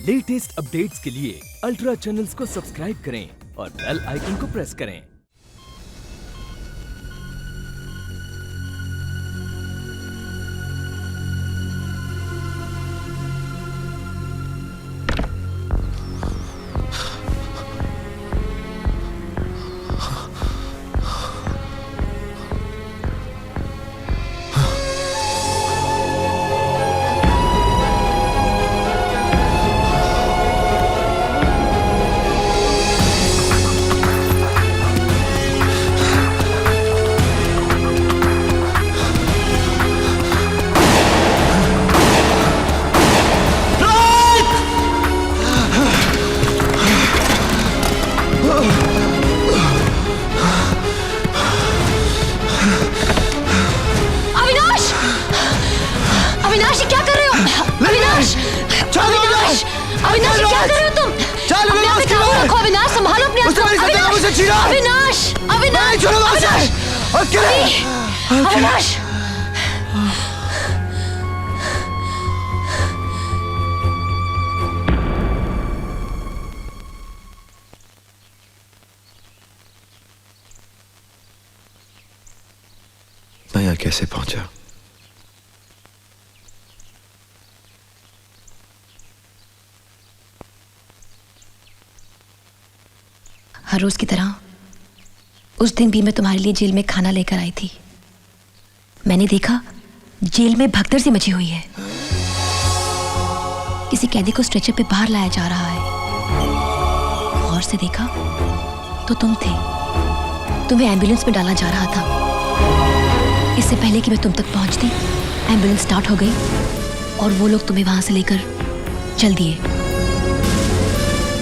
Latest updates के लिए ultra channels को सब्सक्राइब करें और बेल आइकन को प्रेस करें। अविनाश, क्या कर रहे हो? अविनाश, अविनाश, अविनाश, क्या कर रहे हो तुम? अपने आप पे काबू रखो अविनाश, संभालो अपने आप को। अविनाश, अविनाश, अविनाश, अविनाश। मैं यहाँ कैसे पहुंचा? हर रोज की तरह उस दिन भी मैं तुम्हारे लिए जेल में खाना लेकर आई थी। मैंने देखा जेल में भगदड़ सी मची हुई है। किसी कैदी को स्ट्रेचर पे बाहर लाया जा रहा है। गौर से देखा तो तुम थे। तुम्हें एम्बुलेंस में डाला जा रहा था। इससे पहले कि मैं तुम तक पहुंचती, एम्बुलेंस स्टार्ट हो गई और वो लोग तुम्हें वहां से लेकर चल दिए।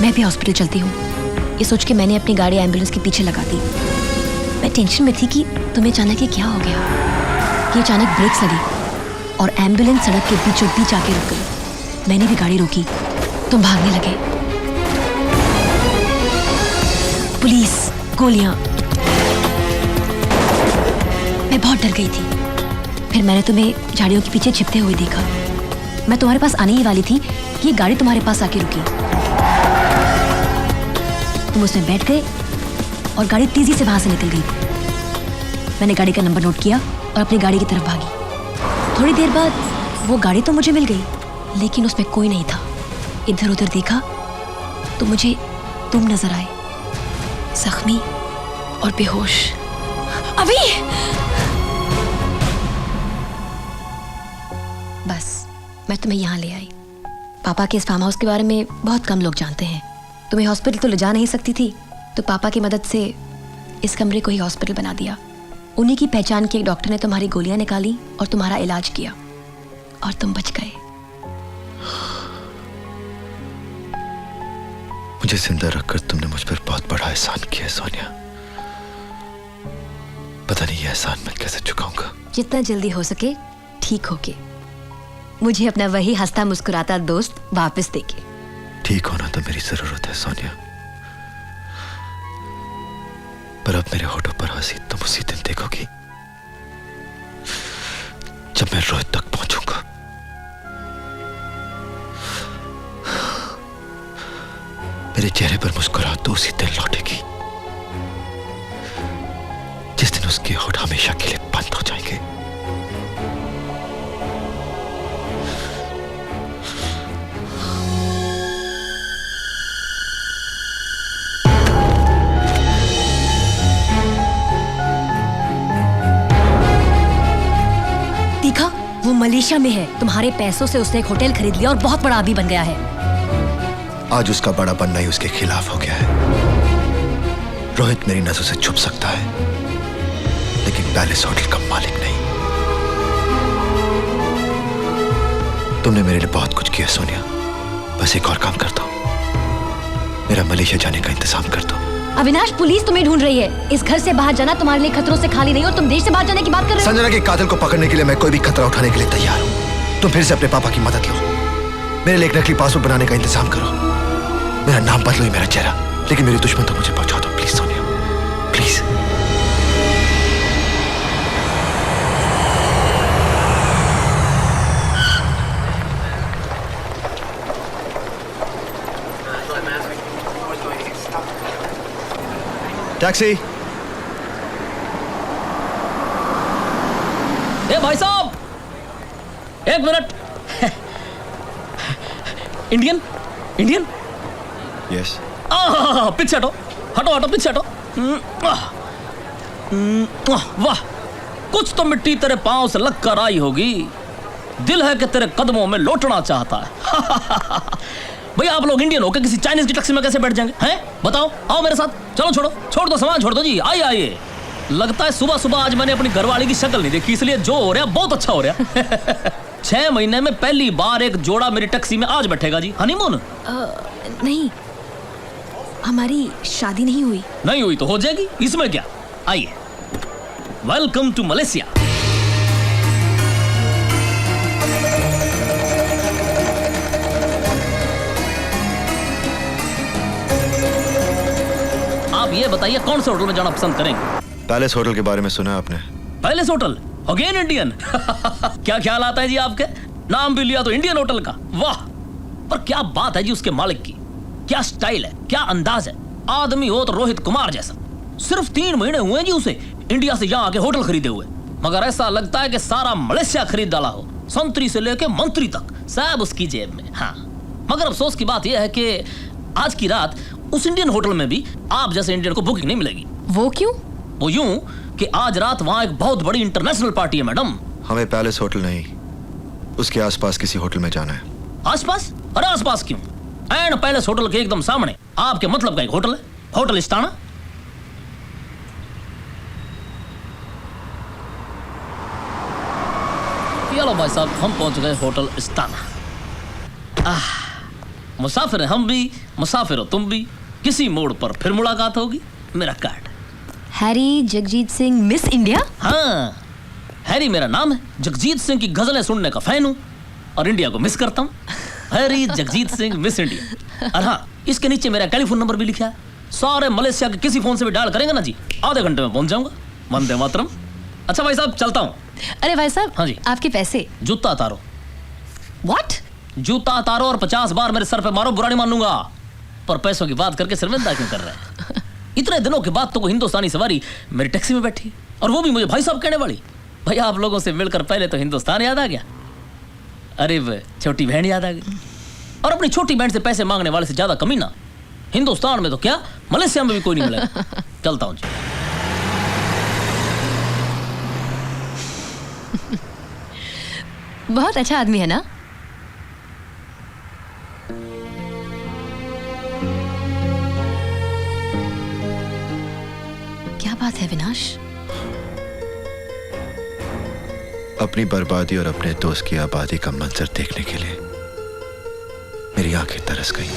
मैं भी हॉस्पिटल चलती हूँ ये सोच के मैंने अपनी गाड़ी एम्बुलेंस के पीछे लगा दी। मैं टेंशन में थी कि तुम्हें अचानक ये क्या हो गया। ये अचानक ब्रेक्स लगी और एम्बुलेंस सड़क के बीचों बीच आके रुक गई। मैंने भी गाड़ी रोकी, तुम भागने लगे। पुलिस, गोलियां। मैं बहुत डर गई थी। फिर मैंने तुम्हें झाड़ियों के पीछे छिपते हुए देखा। मैं तुम्हारे पास आने ही वाली थी कि ये गाड़ी तुम्हारे पास आके रुकी। तुम उसमें बैठ गए और गाड़ी तेजी से वहां से निकल गई। मैंने गाड़ी का नंबर नोट किया और अपनी गाड़ी की तरफ भागी। थोड़ी देर बाद वो गाड़ी तो मुझे मिल गई, लेकिन उसमें कोई नहीं था। इधर उधर देखा तो मुझे तुम नजर आए, जख्मी और बेहोश। अभी बस मैं तुम्हें यहाँ ले आई। पापा के इस फार्म हाउस के बारे में बहुत कम लोग जानते हैं। तुम्हें हॉस्पिटल तो ले जा नहीं सकती थी, तो पापा की मदद से इस कमरे को ही हॉस्पिटल बना दिया। उन्हीं की पहचान के एक डॉक्टर ने तुम्हारी गोलियां निकाली और तुम्हारा इलाज किया और तुम बच गए। मुझे जिंदा रखकर तुमने मुझ पर बहुत बड़ा एहसान किया है सोनिया। पता नहीं ये एहसान मैं कैसे चुकाऊंगा। जितना जल्दी हो सके ठीक होके मुझे अपना वही हंसता मुस्कुराता दोस्त वापस देके। ठीक होना तो मेरी जरूरत है सोनिया, पर अब मेरे होठों पर हंसी तुम उसी दिन देखोगी जब मैं रोहित तक पहुंचूंगा। मेरे चेहरे पर मुस्कुराहट तो उसी दिन लौटेगी जिस दिन उसके होठ हमेशा के लिए बंद हो जाएंगे। देखा, वो मलेशिया में है। तुम्हारे पैसों से उसने एक होटल खरीद लिया और बहुत बड़ा आदमी बन गया है। आज उसका बड़ा बनना ही उसके खिलाफ हो गया है। रोहित मेरी नजरों से छुप सकता है, लेकिन पैलेस होटल का मालिक नहीं। तुमने मेरे लिए बहुत कुछ किया सोनिया, बस एक और काम कर दो। मेरा मलेशिया जाने का इंतजाम कर दो। अविनाश, पुलिस तुम्हें ढूंढ रही है। इस घर से बाहर जाना तुम्हारे लिए खतरों से खाली नहीं और तुम देश से बाहर जाने की बात कर रहे हो। संजना के कातिल को पकड़ने के लिए मैं कोई भी खतरा उठाने के लिए तैयार हूँ। तुम फिर से अपने पापा की मदद लो। मेरे लिए एक नकली पासपोर्ट बनाने का इंतजाम करो। मेरा नाम बदलो, मेरा चेहरा, लेकिन मेरे दुश्मन तो मुझे पहुंचा दो प्लीज सोनिया, प्लीज। टैक्सी। ए भाई साहब, एक मिनट। Indian Indian yes. पीछे हटो हटो हटो, पीछे हटो। वाह, कुछ तो मिट्टी तेरे पांव से लग कर आई होगी। दिल है कि तेरे कदमों में लौटना चाहता है। भैया आप लोग इंडियन होकर किसी चाइनीज की टैक्सी में कैसे बैठ जाएंगे हैं? बताओ, आओ मेरे साथ। चलो छोड़ दो सामान, छोड़ दो जी। आइए आइए। लगता है सुबह सुबह आज मैंने अपनी घरवाली की शक्ल नहीं देखी, इसलिए जो हो रहा है बहुत अच्छा हो रहा है। 6 महीने में पहली बार एक जोड़ा मेरी टैक्सी में आज बैठेगा जी। हनीमून? नहीं, हमारी शादी नहीं हुई। नहीं हुई तो हो जाएगी, इसमें क्या। आइए, वेलकम टू मलेशिया। आप ये बताइए कौन से होटल में जाना पसंद करेंगे? पैलेस होटल के बारे में सुना आपने? Palace hotel? Again Indian? क्या ख्याल आता है जी आपके? नाम भी लिया तो इंडियन होटल का। वाह, पर क्या बात है जी उसके मालिक की। क्या स्टाइल है, क्या अंदाज है। आदमी हो तो रोहित कुमार जैसा। सिर्फ 3 महीने हुए हैं जी उसे इंडिया से यहाँ आके होटल खरीदे हुए, मगर ऐसा लगता है कि सारा मलेशिया खरीद डाला हो। संतरी से लेके मंत्री तक सब उसकी जेब में। हाँ, मगर अफसोस की बात यह है कि आज की रात उस इंडियन होटल में भी आप जैसे इंडियन को बुकिंग नहीं मिलेगी। वो क्यों? वो यूं कि आज रात वहाँ एक बहुत बड़ी इंटरनेशनल पार्टी है मैडम। हमें पैलेस होटल नहीं, उसके आसपास किसी होटल में जाना है। आसपास? अरे आसपास क्यों? एंड पैलेस होटल के एकदम सामने आपके मतलब का एक होटल है, होटल इस्ताना। चलो भाई साहब, हम पहुंच गए होटल इस्ताना। मुसाफिर हैं हम भी, मुसाफिर हो तुम भी। किसी मोड़ पर फिर मुलाकात होगी। मेरा card. Harry Jagjit Singh, miss India. हाँ, हैरी मेरा नाम है। जगजीत सिंह की गजलें सुनने का फैन हूँ और इंडिया को मिस करता हूँ। Harry Jagjit Singh, miss India. और हाँ, इसके नीचे मेरा टेलीफोन नंबर भी लिखा है। सारे मलेशिया के किसी फोन से भी डायल करेंगे ना जी, आधे घंटे में पहुंच जाऊंगा। वंदे मातरम। अच्छा भाई साहब, चलता हूँ। अरे भाई साहब। हाँ जी। आपके पैसे? जूता तारो। व्हाट? जूता तारो और 50 बार मेरे सर पे मारो, बुरा नहीं मानूंगा। पर पैसों की बात करके शर्मिंदा क्यों कर रहे हैं? इतने दिनों के बाद तो कोई हिंदुस्तानी सवारी मेरी टैक्सी में बैठी, और वो भी मुझे भाई साहब कहने वाली। भाई आप लोगों से मिलकर पहले तो हिंदुस्तान याद आ गया। अरे छोटी बहन याद आ गई। और अपनी छोटी बहन से पैसे मांगने वाले से ज्यादा कमी ना हिंदुस्तान में तो क्या, मलेशिया में भी कोई नहीं मिलेगा। चलता हूँ जी। बहुत अच्छा आदमी है ना? क्या बात है विनाश? अपनी बर्बादी और अपने दोस्त की आबादी का मंजर देखने के लिए मेरी आंखें तरस गई।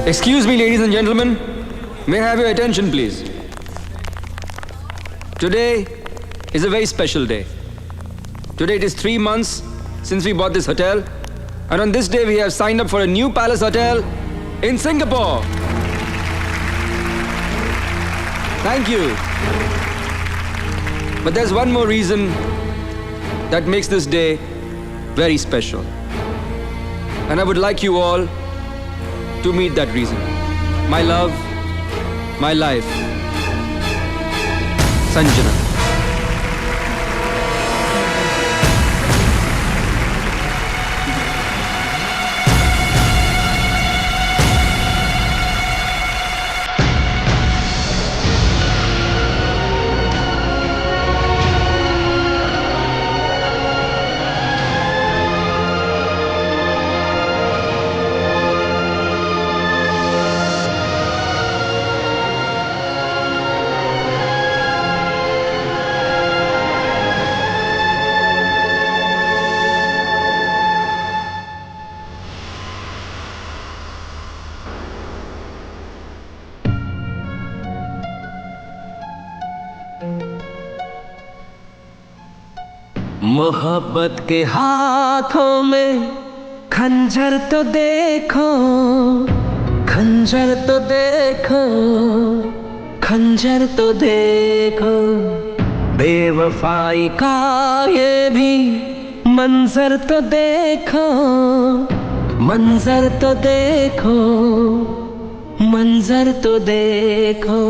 Excuse me, ladies and gentlemen. May I have your attention, please? Today is a very special day. Today it is 3 months since we bought this hotel, and on this day we have signed up for a new Palace Hotel in Singapore. Thank you. But there's one more reason that makes this day very special. And I would like you all to meet that reason. My love, my life, Sanjana. मोहब्बत के हाथों में खंजर तो देखो, खंजर तो देखो, खंजर तो देखो, बेवफाई का ये भी मंजर तो देखो, मंजर तो देखो, मंजर तो देखो।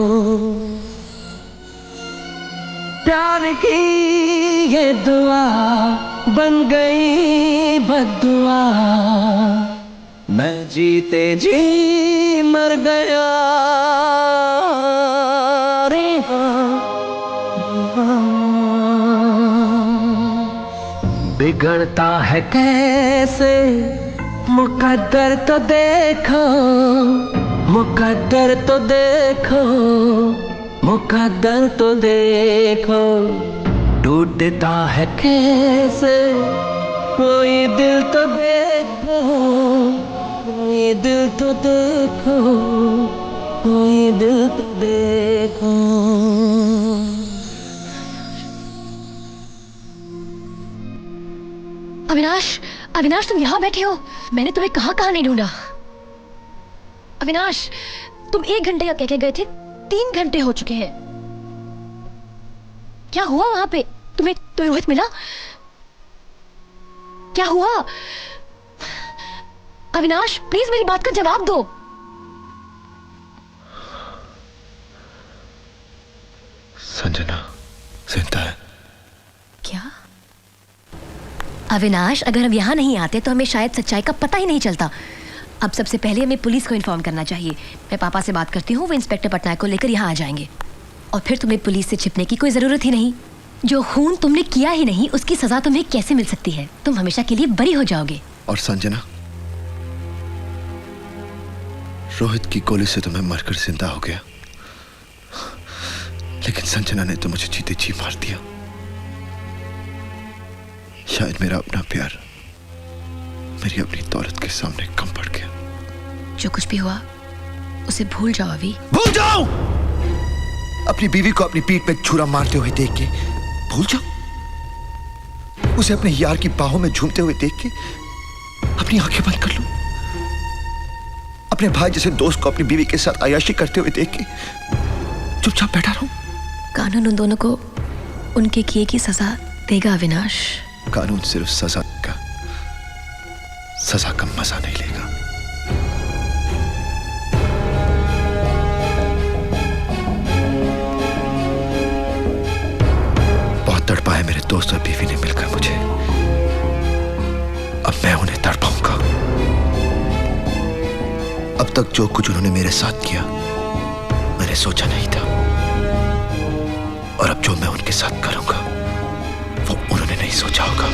प्यार की ये दुआ बन गई बद्दुआ, मैं जीते जी मर गया रे। बिगड़ता है कैसे मुकद्दर तो देखो, मुकद्दर तो देखो, मुकद्दर तो देखो। टूटता है कैसे कोई दिल तो देखो, कोई दिल तो देखो, कोई दिल तो देखो। अविनाश, अविनाश तुम यहाँ बैठे हो? मैंने तुम्हें कहाँ कहाँ नहीं ढूंढा। अविनाश, तुम 1 घंटे का कह के गए थे, 3 घंटे हो चुके हैं। क्या हुआ वहां पे? तुम्हें रोहित मिला? क्या हुआ? अविनाश प्लीज मेरी बात का जवाब दो। संजना जिंदा है। क्या? अविनाश, अगर हम यहाँ नहीं आते तो हमें शायद सच्चाई का पता ही नहीं चलता। अब सबसे पहले हमें पुलिस को इन्फॉर्म करना चाहिए। मैं पापा से बात करती हूँ, वो इंस्पेक्टर पटनायक को लेकर यहाँ आ जाएंगे। और फिर तुम्हें पुलिस से छिपने की कोई जरूरत ही नहीं। जो खून तुमने किया ही नहीं उसकी सजा तुम्हें कैसे मिल सकती है? तुम हमेशा के लिए बरी हो जाओगे। और संजना, रोहित की गोली से तो मैं मरकर जिंदा हो गया, लेकिन संजना ने तो मुझे जीते जी मार दिया। शायद मेरा अपना प्यार मेरी अपनी दौलत के सामने कम पड़ गया। जो कुछ भी हुआ उसे भूल जाओ अभी। भूल जाओ? अपनी बीवी को अपनी पीठ पे छुरा मारते हुए देख के भूल जाओ? उसे अपने यार की बाहों में झूमते हुए देख के अपनी आंखें बंद कर लो? अपने भाई जैसे दोस्त को अपनी बीवी के साथ अय्याशी करते हुए देख के चुपचाप बैठा रहूं? कानून उन दोनों को उनके किए की सजा देगा अविनाश। कानून सिर्फ सजा का, सजा का मजा नहीं लेगा। बहुत तड़पा है मेरे दोस्त और बीवी ने मिलकर मुझे, अब मैं उन्हें तड़पाऊंगा। अब तक जो कुछ उन्होंने मेरे साथ किया मैंने सोचा नहीं था, और अब जो मैं उनके साथ करूंगा वो उन्होंने नहीं सोचा होगा।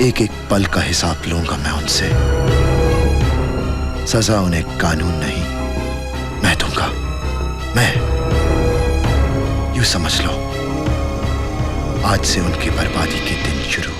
एक एक पल का हिसाब लूंगा मैं उनसे। सजा उन्हें कानून नहीं मैं दूंगा। मैं, यूं समझ लो, आज से उनकी बर्बादी के दिन शुरू